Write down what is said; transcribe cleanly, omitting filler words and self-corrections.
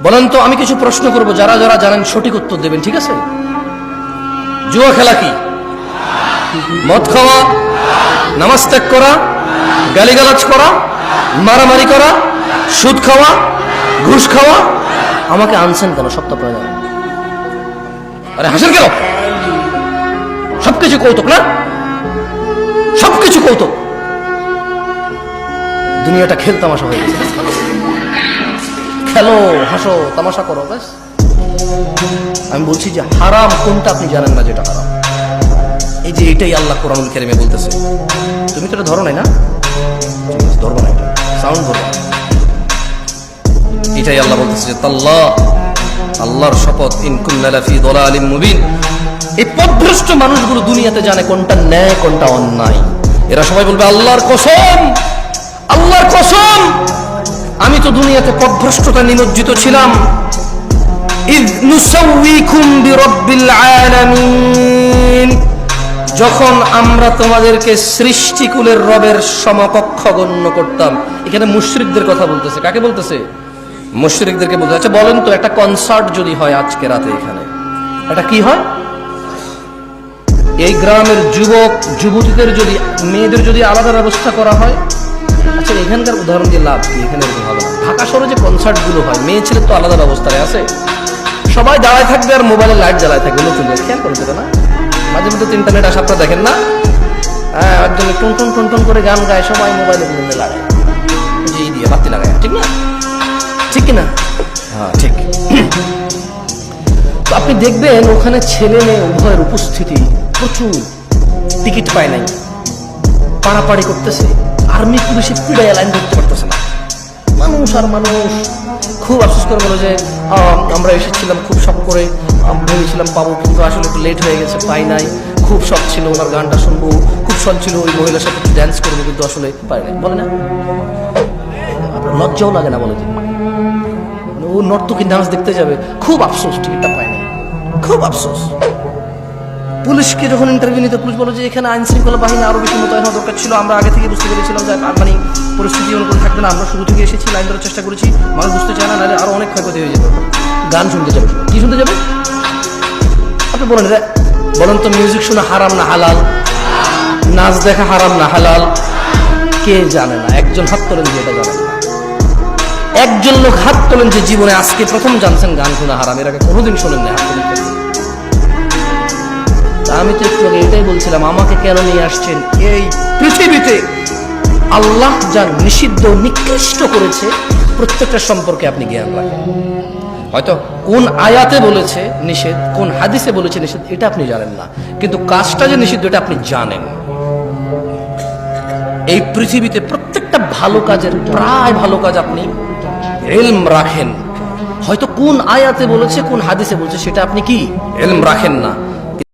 বলেন তো, আমি কিছু প্রশ্ন করব, যারা যারা জানেন সঠিক উত্তর দেবেন, ঠিক আছে? জুয়া খেলা কি? মদ খাওয়া, নামাজ ত্যাগ করা, গালিগালাজ করা, মারামারি করা, সুদ খাওয়া, ঘুষ খাওয়া। আমাকে আনছেন কেন? সপ্তাহ পরে যাবেন। আরে হাসেন কেন? সবকিছু কৌতুক না? সবকিছু কৌতুক। দুনিয়াটা খেল তামাশা হয়ে গেছে। খেলো, হাসো, তামাশা করো, ব্যাস। আমি বলছি যে হারাম কোনটা আপনি জানেন না, যেটা হারাম। এই যে এটাই আল্লাহ কোরআনুল কারীমে বলতেছে। তুমি তো এটা ধরো নাই না? ধরবো না, এটা সাউন্ড ধরবো না। এটাই আল্লাহ বলতেছে যে তাল্লাহ, আল্লাহর শপথ, ইন কুন্না লাফি দালালিম মুবিন। এই পথভ্রষ্ট মানুষগুলো দুনিয়াতে জানে কোনটা ন্যায় কোনটা অন্যায়। এরা সবাই বলবে আল্লাহর কসম, আল্লাহর কসম, আমি তো দুনিয়াতে পথভ্রষ্টতা নিমজ্জিত ছিলাম। ইয নুসাউইকুম বিরাব্বিল আলামিন, যখন আমরা তোমাদেরকে সৃষ্টিকুলের রবের সমকক্ষ গণ্য করতাম। এখানে মুশরিকদের কথা বলতেছে। কাকে বলতেছে? মুশরিকদেরকে বলতে। আচ্ছা বলেন তো, একটা কনসার্ট যদি হয় আজকে রাতে এখানে, এটা কি হয়? এই গ্রামের যুবক যুবতীদের যদি, মেয়েদের যদি আলাদা ব্যবস্থা করা হয়। আচ্ছা এখানকার উদাহরণ দিয়ে লাভ কি? এখানে এরকম হবে না। ঢাকা শহরে যে কনসার্ট গুলো হয়, মেয়ে ছেলে তো আলাদা ব্যবস্থায় আছে। সবাই দাঁড়ায় থাকবে আর মোবাইলে লাইট জ্বালায় থাকবে। নতুন খেয়াল করে দেবে না? মাঝে মধ্যে ইন্টারনেট আসা আপনারা দেখেন না? হ্যাঁ, একদম টুনটুন টুনটুন করে গান গায়, সবাই মোবাইলে বিভিন্ন লাগায়, যে এই দিয়ে বাতি লাগায়, ঠিক না? ঠিক কিনা? হ্যাঁ ঠিক। তো আপনি দেখবেন ওখানে ছেলে মেয়ে উভয়ের উপস্থিতি প্রচুর। টিকিট পায় নাই, পাড়াপাড়ি করতেছে। আর্মি পুলিশে পিড়ায় লাইন ধরতে পারতেছে না। মানুষ আর মানুষ। খুব আফসোস করে বলে যে আমরা এসেছিলাম খুব শখ করে, ভেবেছিলাম পাবো, কিন্তু আসলে একটু লেট হয়ে গেছে, পাই নাই। খুব শখ ছিল ওনার গানটা শুনবো, খুব শখ ছিল ওই মহিলার সাথে একটু ড্যান্স করবো, কিন্তু আসলে পাই নাই। বলে না? আপনার লজ্জাও লাগে না? বলে যে ও নর্তকী ডান্স দেখতে যাবে, খুব আফসোস টিকিটটা পায়নি, খুব আফসোস। পুলিশকে যখন ইন্টারভিউ নিতে, পুলিশ বলো যে এখানে আইন শৃঙ্খলা বাহিনী আরো বেশি মোতায়েন হওয়া দরকার ছিল। আমরা আগে থেকে বুঝতে পেরেছিলাম যে মানে পরিস্থিতি অনুকূল থাকবে না। আমরা শুরু থেকে এসেছি, লাইন ধরার চেষ্টা করেছি, মানুষ বুঝতে চায় না, নাহলে আরো অনেক ক্ষয়ক্ষতি হয়ে যেত। গান শুনতে যাবে, কি শুনতে যাবে? আপনি বলেন, বলেন তো, মিউজিক শোনা হারাম না হালাল? নাচ দেখা হারাম না হালাল? কে জানে না? একজন হাত তোলেন যে এটা জানেন না। একজন লোক হাত তোলেন যে জীবনে আজকে প্রথম জানছেন গান শোনা হারাম, এর আগে কোনোদিন শোনেন না। হাত তোলেন। আমি তো একটু আগে এটাই বলছিলাম, আমাকে কেন নিয়ে আসছেন এই পৃথিবীতে? আল্লাহ যা নিষিদ্ধ নিকৃষ্ট করেছে প্রত্যেকটা সম্পর্কে আপনি জ্ঞান রাখেন। হয়তো কোন আয়াতে বলেছে নিষেধ, কোন হাদিসে বলেছে নিষেধ, এটা আপনি জানেন না, কিন্তু কাজটা যে নিষিদ্ধ এটা আপনি জানেন। এই পৃথিবীতে প্রত্যেকটা ভালো কাজের, প্রায় ভালো কাজ আপনি ইলম রাখেন। হয়তো কোন আয়াতে বলেছে, কোন হাদিসে বলেছে, সেটা আপনি কি ইলম রাখেন না।